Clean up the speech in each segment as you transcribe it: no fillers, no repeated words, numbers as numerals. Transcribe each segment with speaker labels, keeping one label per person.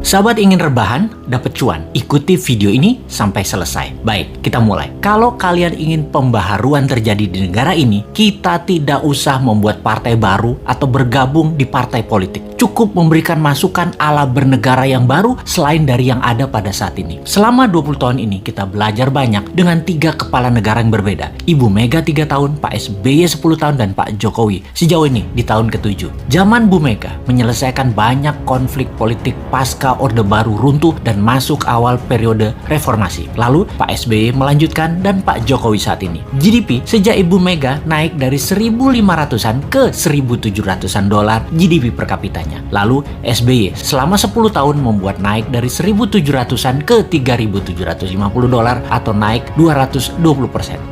Speaker 1: Sahabat ingin rebahan, dapat cuan? Ikuti video ini sampai selesai. Baik, kita mulai. Kalau kalian ingin pembaharuan terjadi di negara ini, kita tidak usah membuat partai baru atau bergabung di partai politik. Cukup memberikan masukan ala bernegara yang baru selain dari yang ada pada saat ini. Selama 20 tahun ini, kita belajar banyak dengan 3 kepala negara yang berbeda. Ibu Mega 3 tahun, Pak SBY 10 tahun, dan Pak Jokowi sejauh ini di tahun ke-7. Zaman Bu Mega menyelesaikan banyak konflik politik pasca Orde Baru runtuh dan masuk awal periode reformasi. Lalu Pak SBY melanjutkan dan Pak Jokowi saat ini. GDP sejak Ibu Mega naik dari 1.500-an ke 1.700-an dolar GDP per kapitanya. Lalu SBY selama 10 tahun membuat naik dari 1.700-an ke 3.750 dolar atau naik 220%.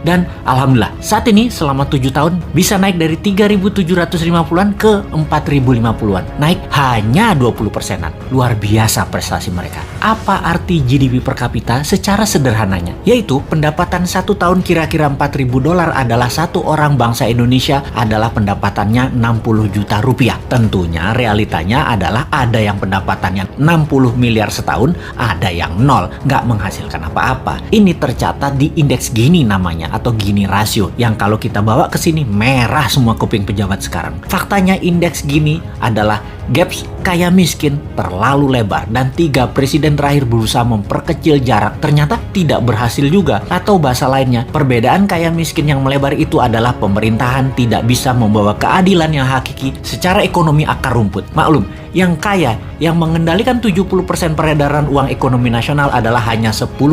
Speaker 1: Dan alhamdulillah saat ini selama 7 tahun bisa naik dari 3.750-an ke 4.050-an. Naik hanya 20%-an. Luar biasa prestasi mereka. Apa arti GDP per kapita secara sederhananya? Yaitu pendapatan 1 tahun kira-kira 4.000 dolar adalah satu orang bangsa Indonesia adalah pendapatannya 60 juta rupiah. Tentunya realitanya adalah ada yang pendapatannya 60 miliar setahun, ada yang nol, nggak menghasilkan apa-apa. Ini tercatat di indeks Gini namanya atau Gini rasio yang kalau kita bawa ke sini merah semua kuping pejabat sekarang. Faktanya indeks Gini adalah gaps kaya miskin terlalu lebar dan 3 presiden terakhir berusaha memperkecil jarak ternyata tidak berhasil juga. Atau bahasa lainnya, perbedaan kaya miskin yang melebar itu adalah pemerintahan tidak bisa membawa keadilan yang hakiki secara ekonomi akar rumput. Maklum, yang kaya, yang mengendalikan 70% peredaran uang ekonomi nasional adalah hanya 10%.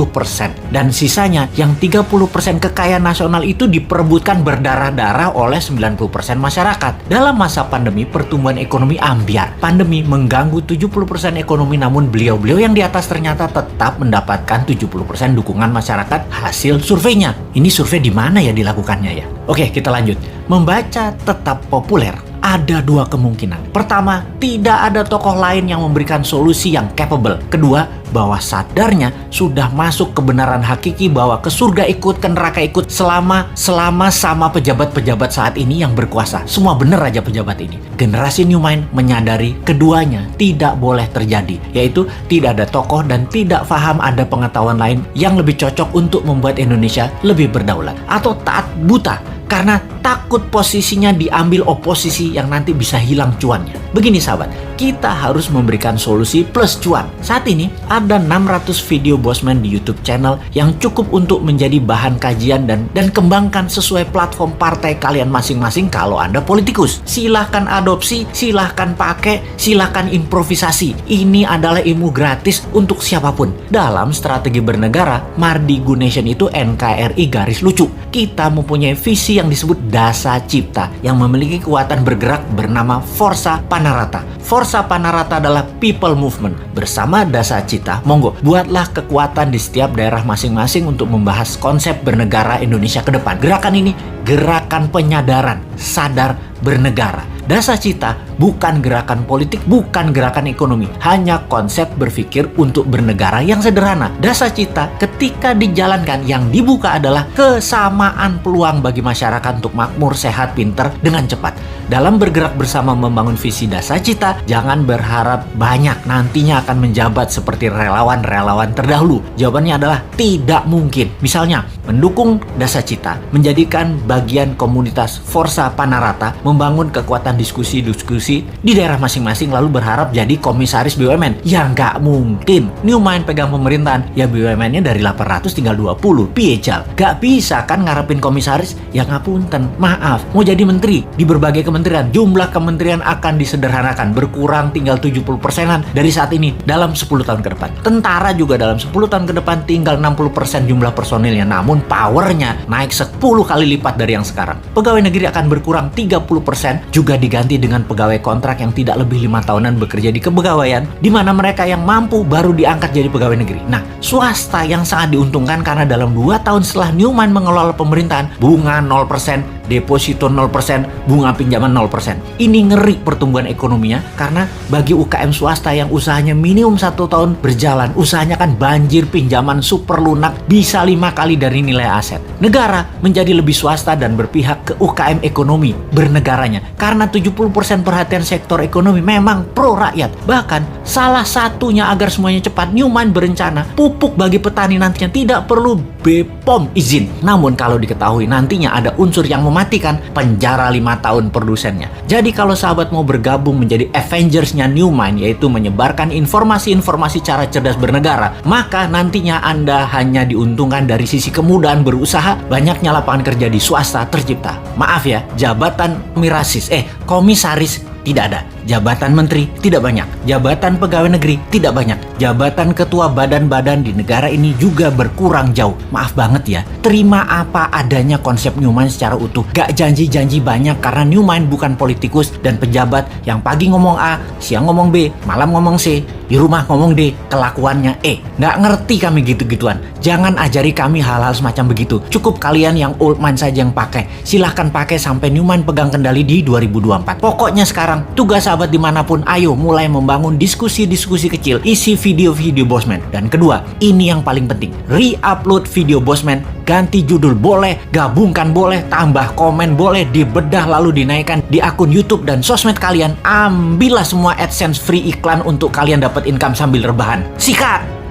Speaker 1: Dan sisanya, yang 30% kekayaan nasional itu diperebutkan berdarah-darah oleh 90% masyarakat. Dalam masa pandemi, pertumbuhan ekonomi ambyar. Pandemi mengganggu 70% ekonomi, namun beliau-beliau yang di atas ternyata tetap mendapatkan 70% dukungan masyarakat hasil surveinya. Ini survei di mana ya dilakukannya ya? Oke, kita lanjut. Membaca tetap populer. Ada 2 kemungkinan. Pertama, tidak ada tokoh lain yang memberikan solusi yang capable. Kedua, bahwa sadarnya sudah masuk kebenaran hakiki bahwa ke surga ikut, ke neraka ikut selama sama pejabat-pejabat saat ini yang berkuasa. Semua bener aja pejabat ini. Generasi New Mind menyadari keduanya tidak boleh terjadi, yaitu tidak ada tokoh dan tidak paham ada pengetahuan lain yang lebih cocok untuk membuat Indonesia lebih berdaulat. Atau taat buta karena takut posisinya diambil oposisi yang nanti bisa hilang cuannya. Begini sahabat, kita harus memberikan solusi plus cuan. Saat ini ada 600 video Bosman di YouTube channel yang cukup untuk menjadi bahan kajian dan kembangkan sesuai platform partai kalian masing-masing kalau Anda politikus. Silahkan adopsi, silahkan pakai, silahkan improvisasi. Ini adalah ilmu gratis untuk siapapun. Dalam strategi bernegara, Mardi Gunation itu NKRI garis lucu. Kita mempunyai visi yang disebut Dasa Cipta yang memiliki kekuatan bergerak bernama Forza Panarata. Forza Panarata adalah people movement. Bersama Dasa Cipta, monggo buatlah kekuatan di setiap daerah masing-masing untuk membahas konsep bernegara Indonesia ke depan. Gerakan ini gerakan penyadaran, sadar bernegara. Dasa Cipta bukan gerakan politik, bukan gerakan ekonomi, hanya konsep berpikir untuk bernegara yang sederhana. Dasa Cipta ketika dijalankan yang dibuka adalah kesamaan peluang bagi masyarakat untuk makmur, sehat, pinter dengan cepat. Dalam bergerak bersama membangun visi Dasa Cipta, jangan berharap banyak nantinya akan menjabat seperti relawan-relawan terdahulu. Jawabannya adalah tidak mungkin. Misalnya, mendukung Dasa Cipta, menjadikan bagian komunitas Forza Panarata, membangun kekuatan diskusi-diskusi di daerah masing-masing lalu berharap jadi komisaris BUMN. Ya nggak mungkin. New Mind pegang pemerintahan, ya BUMN-nya dari 800 tinggal 20. Piejal. Nggak bisa kan ngarepin komisaris? Ya ngapunten, maaf. Mau jadi menteri di berbagai kementerian, jumlah kementerian akan disederhanakan, berkurang tinggal 70%-an dari saat ini dalam 10 tahun ke depan. Tentara juga dalam 10 tahun ke depan tinggal 60% jumlah personilnya, namun powernya naik 10 kali lipat dari yang sekarang. Pegawai negeri akan berkurang 30%, juga diganti dengan pegawai kontrak yang tidak lebih 5 tahunan bekerja di kepegawaian, di mana mereka yang mampu baru diangkat jadi pegawai negeri. Nah, swasta yang sangat diuntungkan karena dalam 2 tahun setelah New Mind mengelola pemerintahan, bunga 0%, deposito 0%, bunga pinjaman 0%. Ini ngeri pertumbuhan ekonominya karena bagi UKM swasta yang usahanya minimum 1 tahun berjalan, usahanya kan banjir pinjaman super lunak bisa 5 kali dari nilai aset. Negara menjadi lebih swasta dan berpihak ke ke UKM ekonomi bernegaranya. Karena 70% perhatian sektor ekonomi memang pro rakyat. Bahkan salah satunya agar semuanya cepat, Newman berencana pupuk bagi petani nantinya tidak perlu BPOM izin. Namun kalau diketahui nantinya ada unsur yang mematikan, penjara 5 tahun produsennya. Jadi kalau sahabat mau bergabung menjadi Avengers-nya Newman, yaitu menyebarkan informasi-informasi cara cerdas bernegara, maka nantinya Anda hanya diuntungkan dari sisi kemudahan berusaha, banyaknya lapangan kerja di swasta tercipta. Maaf ya, jabatan komisaris tidak ada. Jabatan menteri tidak banyak. Jabatan pegawai negeri tidak banyak. Jabatan ketua badan-badan di negara ini juga berkurang jauh. Maaf banget ya, terima apa adanya konsep Newman secara utuh. Gak janji-janji banyak karena Newman bukan politikus dan pejabat yang pagi ngomong A, siang ngomong B, malam ngomong C, di rumah ngomong D, kelakuannya E. Gak ngerti kami gitu-gituan. Jangan ajari kami hal-hal semacam begitu. Cukup kalian yang old man saja yang pakai. Silahkan pakai sampai Newman pegang kendali di 2024. Pokoknya sekarang tugas sahabat dimanapun, ayo mulai membangun diskusi-diskusi kecil, isi video-video Bosman. Dan kedua, ini yang paling penting, re-upload video Bosman, ganti judul boleh, gabungkan boleh, tambah komen boleh, dibedah lalu dinaikkan di akun YouTube dan sosmed kalian. Ambillah semua AdSense free iklan untuk kalian dapat income sambil rebahan. Sikat!